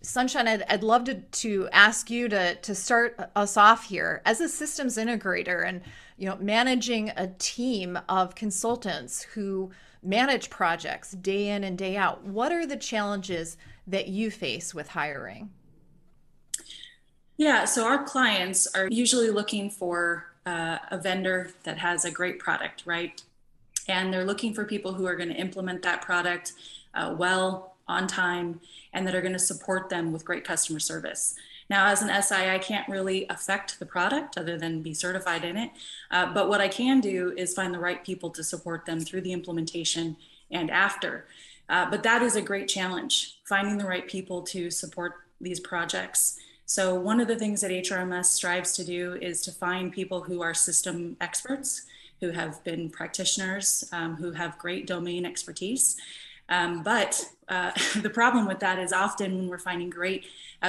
Sunshine, I'd love to ask you to start us off here as a systems integrator and managing a team of consultants who manage projects day in and day out. What are the challenges that you face with hiring? Yeah, so our clients are usually looking for a vendor that has a great product, right? And they're looking for people who are going to implement that product well, on time, and that are going to support them with great customer service. Now, as an SI, I can't really affect the product other than be certified in it. But what I can do is find the right people to support them through the implementation and after. But that is a great challenge, finding the right people to support these projects. So one of the things that HRMS strives to do is to find people who are system experts, who have been practitioners, who have great domain expertise. But the problem with that is often when we're finding great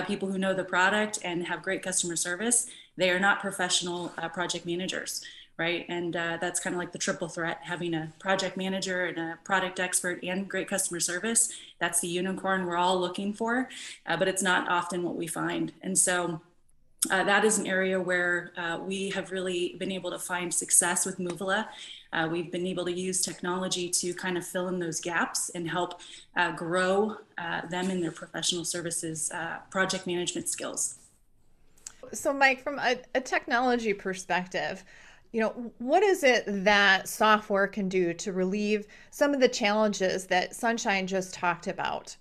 people who know the product and have great customer service, they are not professional project managers, right? And that's kind of like the triple threat, having a project manager and a product expert and great customer service. That's the unicorn we're all looking for, but it's not often what we find. And so that is an area where we have really been able to find success with Movila. We've been able to use technology to kind of fill in those gaps and help grow them in their professional services project management skills. So, Mike, from a technology perspective, what is it that software can do to relieve some of the challenges that Sunshine just talked about?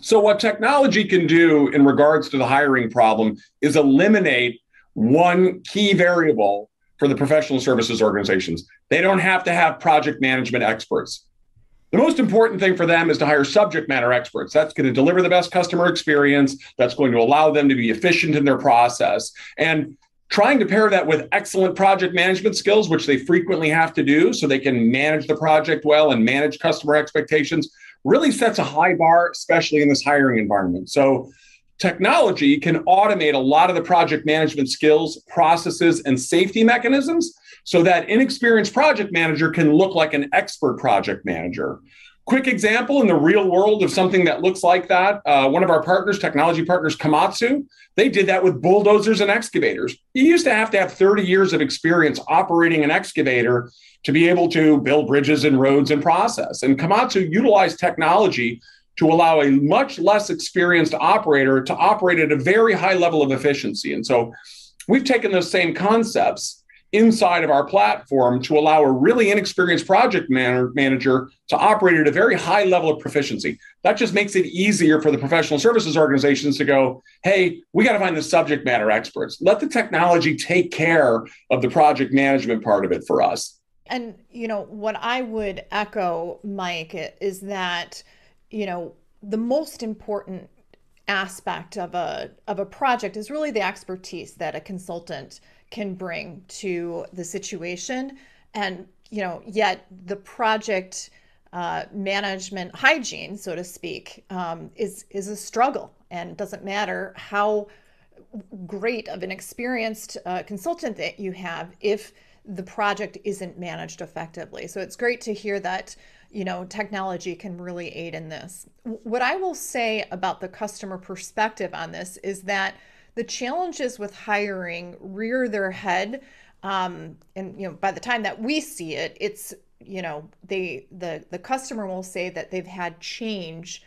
So, what technology can do in regards to the hiring problem is eliminate one key variable for the professional services organizations. They don't have to have project management experts. The most important thing for them is to hire subject matter experts. That's going to deliver the best customer experience. That's going to allow them to be efficient in their process. And trying to pair that with excellent project management skills, which they frequently have to do so they can manage the project well and manage customer expectations, really sets a high bar, especially in this hiring environment. So technology can automate a lot of the project management skills, processes, and safety mechanisms so that inexperienced project manager can look like an expert project manager. Quick example in the real world of something that looks like that. One of our partners, technology partners, Komatsu, they did that with bulldozers and excavators. You used to have 30 years of experience operating an excavator to be able to build bridges and roads and process. And Komatsu utilized technology to allow a much less experienced operator to operate at a very high level of efficiency. And so we've taken those same concepts inside of our platform to allow a really inexperienced project manager to operate at a very high level of proficiency. That just makes it easier for the professional services organizations to go, hey, we got to find the subject matter experts. Let the technology take care of the project management part of it for us. And, what I would echo, Mike, is that, the most important aspect of a project is really the expertise that a consultant can bring to the situation. And, yet the project management hygiene, so to speak, is a struggle. And it doesn't matter how great of an experienced consultant that you have if the project isn't managed effectively. So it's great to hear that, technology can really aid in this. What I will say about the customer perspective on this is that the challenges with hiring rear their head. And, by the time that we see it, it's, the customer will say that they've had change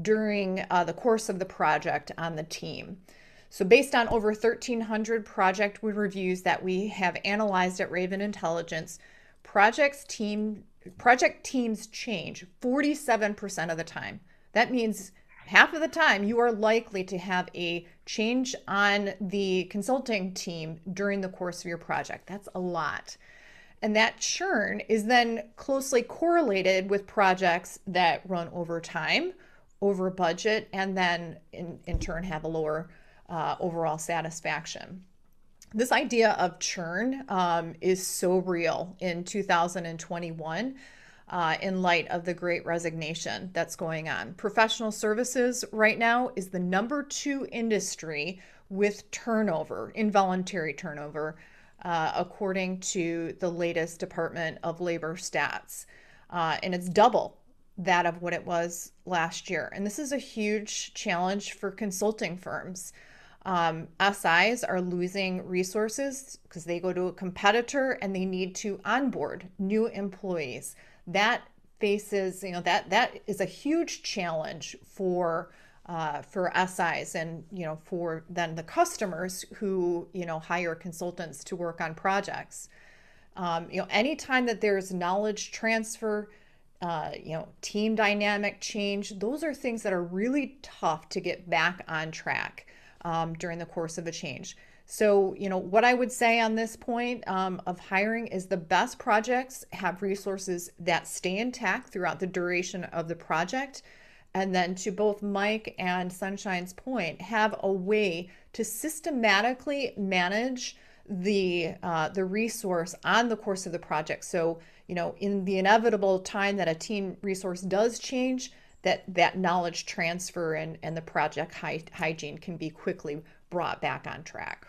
during the course of the project on the team. So based on over 1,300 project reviews that we have analyzed at Raven Intelligence, project teams change 47% of the time. That means half of the time you are likely to have a change on the consulting team during the course of your project. That's a lot. And that churn is then closely correlated with projects that run over time, over budget, and then in turn have a lower overall satisfaction. This idea of churn is so real in 2021 in light of the great resignation that's going on. Professional services right now is the number 2 industry with turnover, involuntary turnover, according to the latest Department of Labor stats. And it's double that of what it was last year. And this is a huge challenge for consulting firms. SIs are losing resources because they go to a competitor and they need to onboard new employees. That faces, that is a huge challenge for SIs and for then the customers who hire consultants to work on projects. Anytime that there's knowledge transfer, team dynamic change, those are things that are really tough to get back on track during the course of a change. So, what I would say on this point of hiring is the best projects have resources that stay intact throughout the duration of the project. And then to both Mike and Sunshine's point, have a way to systematically manage the resource on the course of the project. So, in the inevitable time that a team resource does change, that knowledge transfer and the project hygiene can be quickly brought back on track.